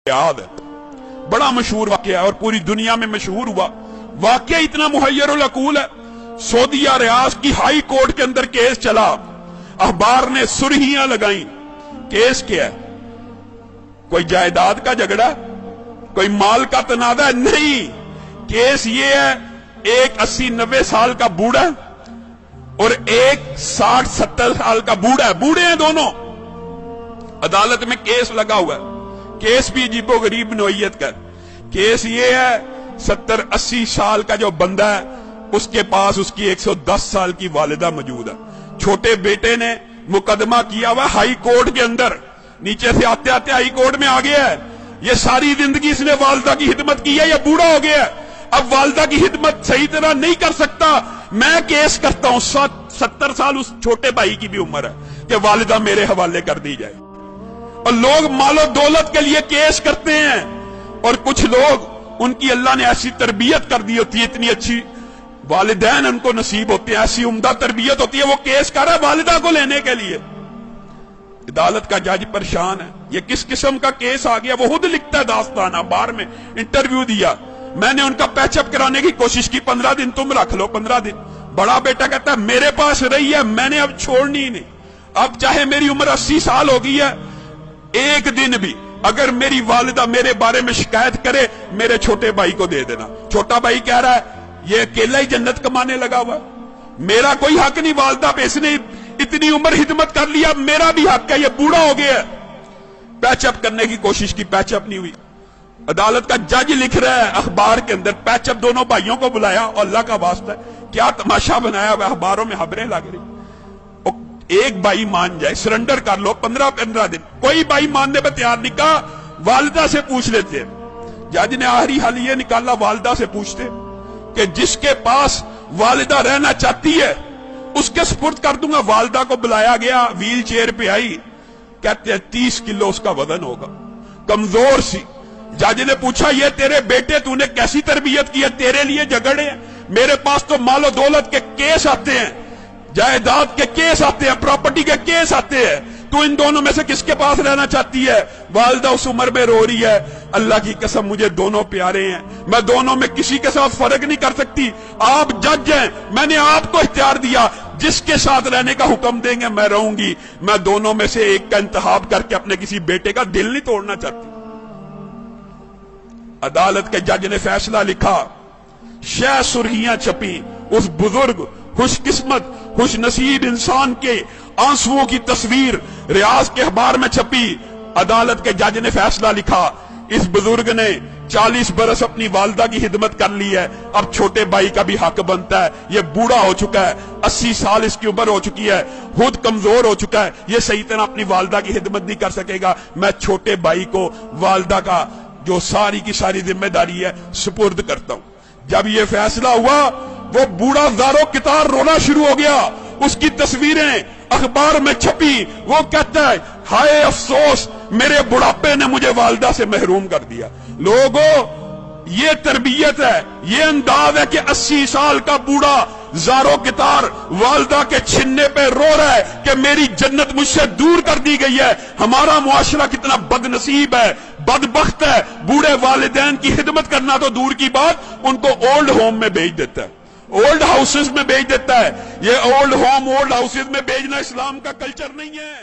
یاد ہے، بڑا مشہور واقعہ ہے اور پوری دنیا میں مشہور ہوا۔ واقعہ اتنا محیر العقول ہے، سعودیہ ریاض کی ہائی کورٹ کے اندر کیس چلا، اخبار نے سرخیاں لگائیں۔ کیس کیا ہے؟ کوئی جائیداد کا جھگڑا، کوئی مال کا تنازع؟ نہیں، کیس یہ ہے ایک 80-90 سال کا بوڑھا اور ایک 60-70 سال کا بوڑھا ہے، بوڑھے ہیں دونوں، عدالت میں کیس لگا ہوا ہے۔ کیس بھی عجیب و غریب نوعیت کا۔ کیس یہ ہے 70-80 سال کا جو بندہ ہے اس کے پاس اس کی 110 سال کی والدہ موجود ہے۔ چھوٹے بیٹے نے مقدمہ کیا ہوا ہائی کورٹ کے اندر، نیچے سے آتے آتے ہائی کورٹ میں آ گیا ہے۔ یہ ساری زندگی اس نے والدہ کی خدمت کی ہے، یہ بوڑھا ہو گیا ہے، اب والدہ کی خدمت صحیح طرح نہیں کر سکتا، میں کیس کرتا ہوں۔ 70 سال اس چھوٹے بھائی کی بھی عمر ہے کہ والدہ میرے حوالے کر دی جائے۔ اور لوگ مال و دولت کے لیے کیس کرتے ہیں، اور کچھ لوگ ان کی اللہ نے ایسی تربیت کر دی ہوتی ہے، اتنی اچھی والدین ان کو نصیب ہوتے ہیں، ایسی عمدہ تربیت ہوتی ہے، وہ کیس کر رہا ہے والدہ کو لینے کے لیے۔ عدالت کا جج پریشان ہے، یہ کس قسم کا کیس آ گیا؟ وہ خود لکھتا ہے داستان، اخبار میں انٹرویو دیا، میں نے ان کا پیچ اپ کرانے کی کوشش کی، 15 دن تم رکھ لو، 15 دن۔ بڑا بیٹا کہتا ہے میرے پاس رہی ہے، میں نے اب چھوڑنی ہی نہیں، اب چاہے میری عمر 80 سال ہو گئی ہے، ایک دن بھی اگر میری والدہ میرے بارے میں شکایت کرے میرے چھوٹے بھائی کو دے دینا۔ چھوٹا بھائی کہہ رہا ہے یہ اکیلا ہی جنت کمانے لگا ہوا، میرا کوئی حق نہیں، والدہ پہ اس نے اتنی عمر خدمت کر لیا، میرا بھی حق ہے، یہ بوڑھا ہو گیا ہے۔ پیچ اپ کرنے کی کوشش کی، پیچ اپ نہیں ہوئی۔ عدالت کا جج لکھ رہا ہے اخبار کے اندر، پیچ اپ دونوں بھائیوں کو بلایا، اور اللہ کا واسطہ ہے کیا تماشا بنایا ہوا، اخباروں میں خبریں لگ رہی، ایک بھائی مان جائے، سرنڈر کر لو، 15 دن۔ کوئی بھائی ماننے پہ تیار نہیں، کہا والدہ سے پوچھ لیتے۔ جج نے آخری حل یہ نکالا، والدہ سے پوچھتے کہ جس کے پاس والدہ رہنا چاہتی ہے اس کے سپرد کر دوں گا۔ والدہ کو بلایا گیا، ویل چیئر پہ آئی، کہتے ہیں 30 کلو اس کا وزن ہوگا، کمزور سی۔ جج نے پوچھا یہ تیرے بیٹے تو نے کیسی تربیت کی ہے، تیرے لیے جھگڑے ہیں، میرے پاس تو مال و دولت کے کیس آتے ہیں، جائیداد کے کیس آتے ہیں، پراپرٹی کے کیس آتے ہیں، تو ان دونوں میں سے کس کے پاس رہنا چاہتی ہے؟ والدہ اس عمر میں رو رہی ہے، اللہ کی قسم مجھے دونوں پیارے ہیں، میں دونوں میں کسی کے ساتھ فرق نہیں کر سکتی، آپ جج ہیں، میں نے آپ کو اختیار دیا، جس کے ساتھ رہنے کا حکم دیں گے میں رہوں گی، میں دونوں میں سے ایک کا انتخاب کر کے اپنے کسی بیٹے کا دل نہیں توڑنا چاہتی۔ عدالت کے جج نے فیصلہ لکھا، شہ سرخیاں چھپی، اس بزرگ خوش قسمت خوش نصیب انسان کے آنسوؤں کی تصویر ریاض کے اخبار میں چھپی۔ عدالت کے جج نے فیصلہ لکھا، اس بزرگ نے 40 برس اپنی والدہ کی خدمت کر لی ہے، اب چھوٹے بھائی کا بھی حق بنتا ہے، یہ بوڑھا ہو چکا ہے، 80 سال اس کی عمر ہو چکی ہے، خود کمزور ہو چکا ہے، یہ صحیح طرح اپنی والدہ کی خدمت نہیں کر سکے گا، میں چھوٹے بھائی کو والدہ کا جو ساری کی ساری ذمہ داری ہے سپرد کرتا ہوں۔ جب یہ فیصلہ ہوا وہ بوڑھا زارو کتار رونا شروع ہو گیا، اس کی تصویریں اخبار میں چھپی، وہ کہتا ہے ہائے افسوس میرے بڑھاپے نے مجھے والدہ سے محروم کر دیا۔ لوگوں یہ تربیت ہے، یہ انداز ہے کہ 80 سال کا بوڑھا زارو کتار والدہ کے چھننے پہ رو رہا ہے کہ میری جنت مجھ سے دور کر دی گئی ہے۔ ہمارا معاشرہ کتنا بد نصیب ہے، بدبخت ہے، بوڑھے والدین کی خدمت کرنا تو دور کی بات، ان کو اولڈ ہوم میں بھیج دیتا ہے، اولڈ ہاؤسز میں بھیج دیتا ہے۔ یہ اولڈ ہوم اولڈ ہاؤسز میں بھیجنا اسلام کا کلچر نہیں ہے۔